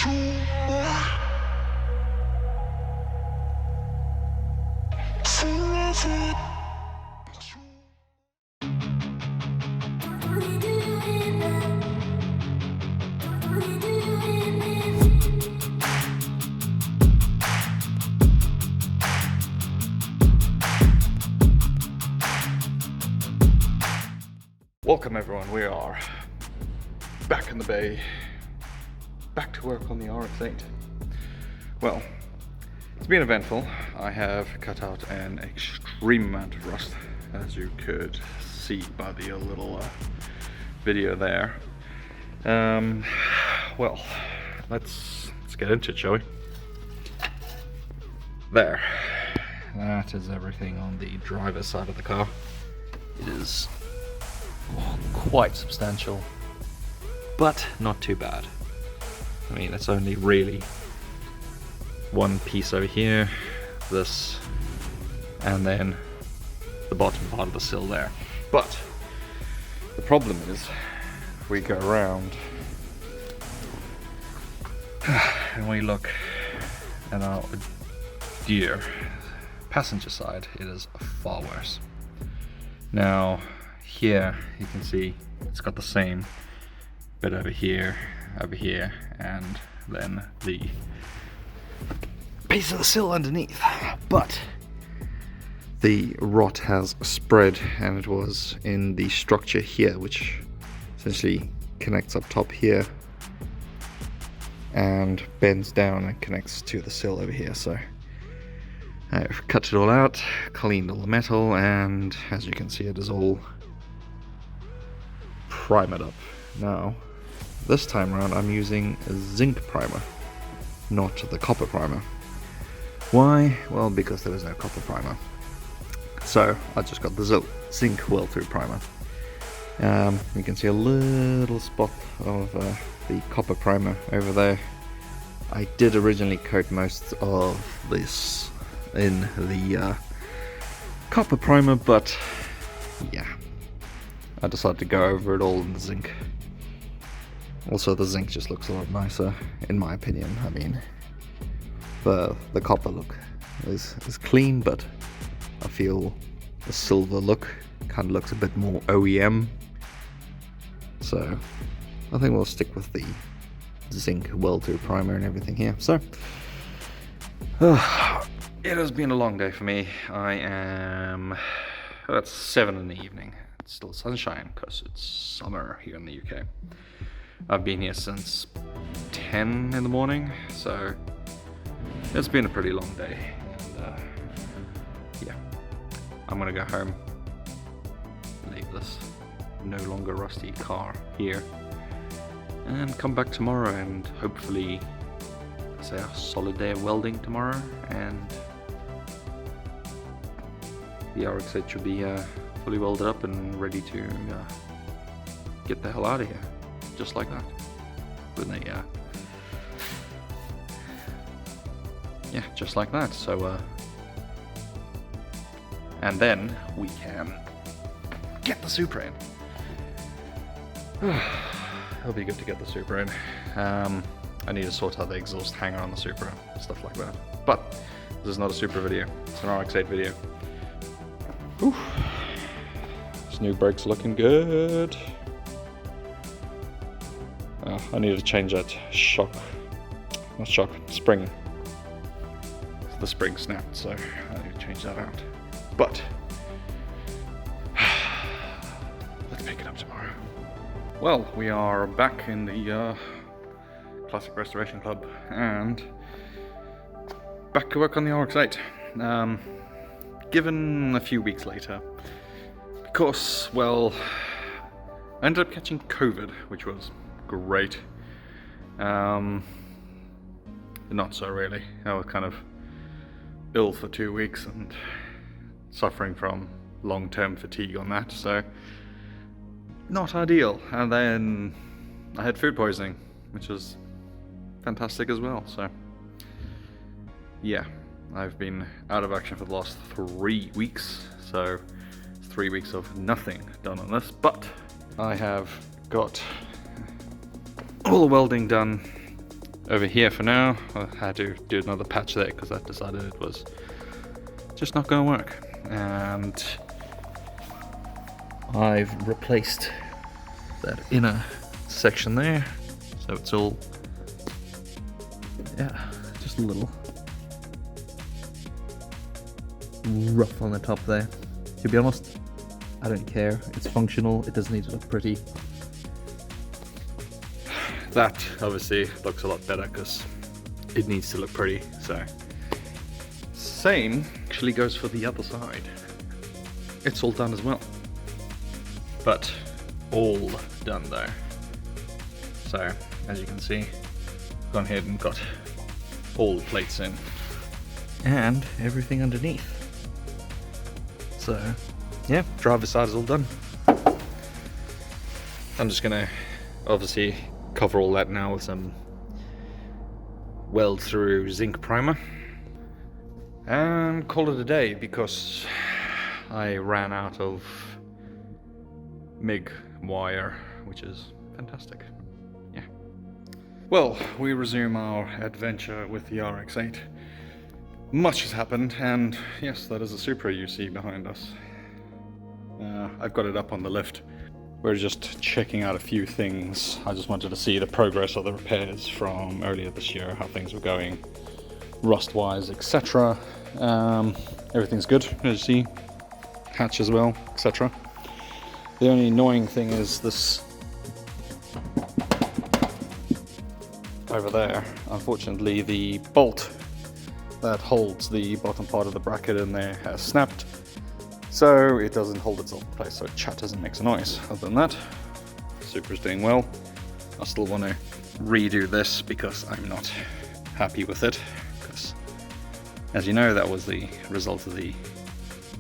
Welcome everyone, we are back in the bay, back to work on the RX8. Well, it's been eventful. I have cut out an extreme amount of rust, as you could see by the little video there. Well, let's get into it, shall we? There, that is everything on the driver's side of the car. It is quite substantial, but not too bad. I mean, it's only really one piece over here, this, and then the bottom part of the sill there. But the problem is, if we go around and we look at our dear passenger side, it is far worse. Now, here you can see it's got the same bit over here, and then the piece of the sill underneath. But the rot has spread, and it was in the structure here, which essentially connects up top here and bends down and connects to the sill over here. So I've cut it all out, cleaned all the metal, and as you can see, it is all primered up. Now, this time around I'm using a zinc primer, not the copper primer. Why? Well, because there is no copper primer. So I just got the zinc well-through primer. You can see a little spot of the copper primer over there. I did originally coat most of this in the copper primer, but yeah, I decided to go over it all in the zinc. Also, the zinc just looks a lot nicer, in my opinion. I mean, the copper look is clean, but I feel the silver look kind of looks a bit more OEM. So I think we'll stick with the zinc well-through primer and everything here. So it has been a long day for me. It's 7 in the evening. It's still sunshine because it's summer here in the UK. I've been here since 10 in the morning, so it's been a pretty long day. And yeah, I'm gonna go home, leave this no longer rusty car here, and come back tomorrow and hopefully say a solid day of welding tomorrow, and the RX8 should be fully welded up and ready to get the hell out of here, just like that. With a yeah, just like that. So and then we can get the Supra in. It'll be good to get the Supra in. I need to sort out the exhaust hanger on the Supra, stuff like that. But this is not a Supra video, it's an RX8 video. Whew. This new brake's looking good. Oh, I need to change that spring. The spring snapped, so I need to change that out. But let's pick it up tomorrow. Well, we are back in the Classic Restoration Club and back to work on the RX8. Given a few weeks later, because, well, I ended up catching COVID, which was great. Not so really. I was kind of ill for 2 weeks and suffering from long-term fatigue on that, so not ideal. And then I had food poisoning, which was fantastic as well. So yeah, I've been out of action for the last 3 weeks, so it's 3 weeks of nothing done on this, but I have got all the welding done over here for now. I had to do another patch there because I decided it was just not going to work. And I've replaced that inner section there, so it's all, yeah, just a little rough on the top there. To be honest, I don't care. It's functional. It doesn't need to look pretty. That obviously looks a lot better because it needs to look pretty. So same actually goes for the other side. It's all done as well, but all done though. So as you can see, gone ahead and got all the plates in and everything underneath. So yeah, driver's side is all done. I'm just gonna obviously cover all that now with some weld through zinc primer and call it a day, because I ran out of MIG wire, which is fantastic. Yeah. Well, we resume our adventure with the RX8. Much has happened, and yes, that is a Supra you see behind us. I've got it up on the lift. We're just checking out a few things. I just wanted to see the progress of the repairs from earlier this year, how things were going, rust-wise, etc. Everything's good, as you see. Hatch as well, etc. The only annoying thing is this over there. Unfortunately, the bolt that holds the bottom part of the bracket in there has snapped, so it doesn't hold itself in place, so it chatters and makes a noise. Other than that, Supra's doing well. I still want to redo this because I'm not happy with it, because as you know, that was the result of the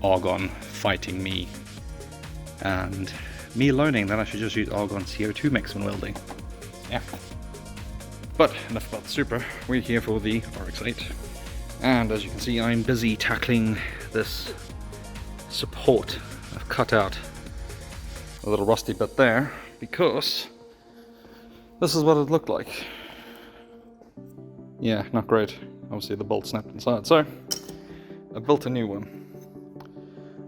argon fighting me and me learning that I should just use argon CO2 mix when welding. Yeah. But enough about the Supra. We're here for the RX8, and as you can see, I'm busy tackling this support. I've cut out a little rusty bit there because this is what it looked like. Yeah, not great. Obviously the bolt snapped inside, so I built a new one.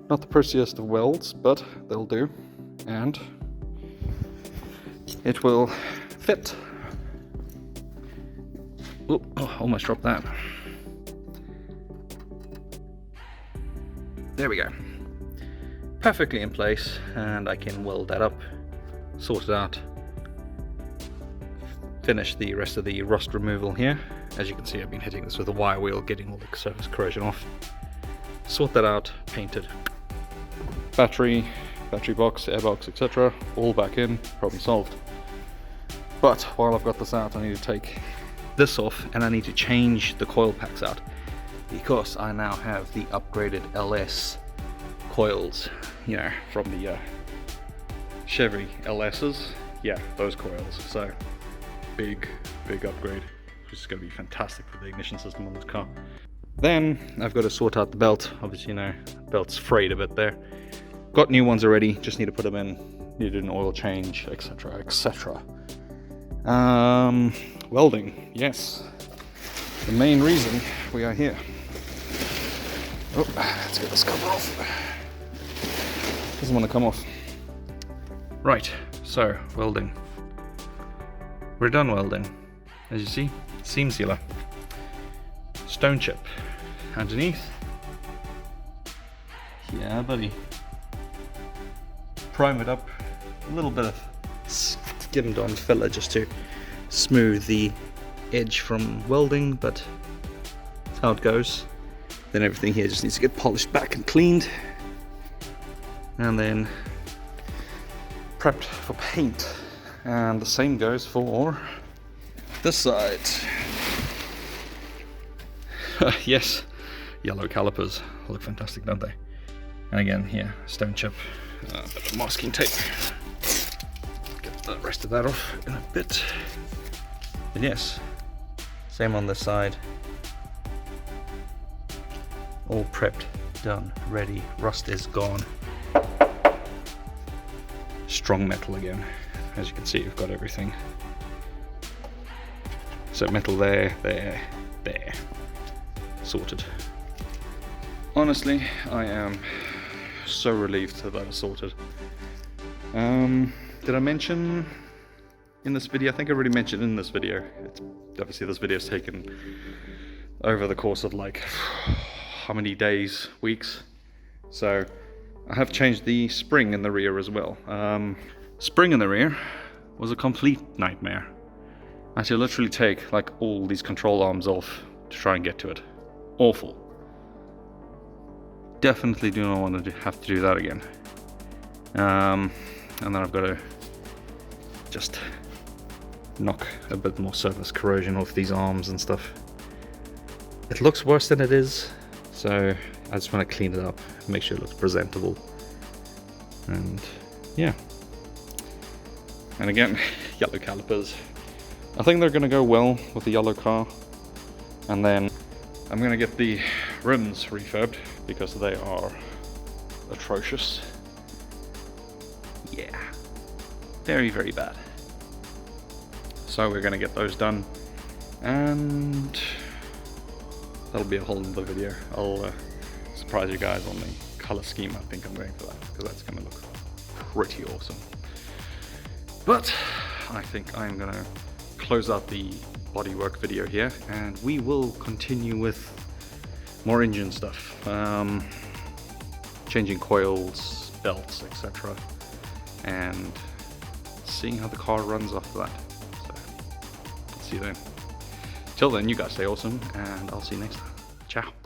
Not the prettiest of welds, but they'll do, and it will fit. Oh, almost dropped that. There we go. Perfectly in place, and I can weld that up, sort it out, finish the rest of the rust removal here. As you can see, I've been hitting this with a wire wheel, getting all the surface corrosion off. Sort that out, paint it. Battery box, airbox, etc. all back in, problem solved. But while I've got this out, I need to take this off, and I need to change the coil packs out, because I now have the upgraded LS coils, you know, from the Chevy LS's. Yeah, those coils. So big upgrade, which is going to be fantastic for the ignition system on this car. Then I've got to sort out the belt. Obviously, you know, belt's frayed a bit there. Got new ones already, just need to put them in, need an oil change, etc, etc. Welding, yes, the main reason we are here. Oh, let's get this cover off. Doesn't want to come off. Right, so welding. We're done welding. As you see, seam sealer, stone chip underneath. Yeah, buddy. Prime it up. A little bit of skimmed on filler just to smooth the edge from welding, but that's how it goes. Then everything here just needs to get polished back and cleaned, and then prepped for paint. And the same goes for this side. Yes, yellow calipers look fantastic, don't they? And again here, stone chip, a bit of masking tape. Get the rest of that off in a bit. And yes, same on this side. All prepped, done, ready. Rust is gone. Strong metal again. As you can see, you've got everything. So So metal there, there, there. Sorted. Honestly, I am so relieved that that is sorted. Did I mention in this video? I think I already mentioned in this video. Obviously this video is taken over the course of like how many days, weeks. So I have changed the spring in the rear as well. Spring in the rear was a complete nightmare. I had to literally take like all these control arms off to try and get to it. Awful. Definitely do not want to have to do that again. And then I've got to just knock a bit more surface corrosion off these arms and stuff. It looks worse than it is, so I just want to clean it up, make sure it looks presentable. And yeah. And again, yellow calipers. I think they're going to go well with the yellow car. And then I'm going to get the rims refurbed because they are atrocious. Yeah, very, very bad. So we're going to get those done, and that'll be a whole other video. I'll surprise you guys on the color scheme I think I'm going for that, because that's going to look pretty awesome. But I think I'm going to close out the bodywork video here, and we will continue with more engine stuff, changing coils, belts, etc., and seeing how the car runs after that. So, see you then. Till then, you guys stay awesome, and I'll see you next time. Ciao.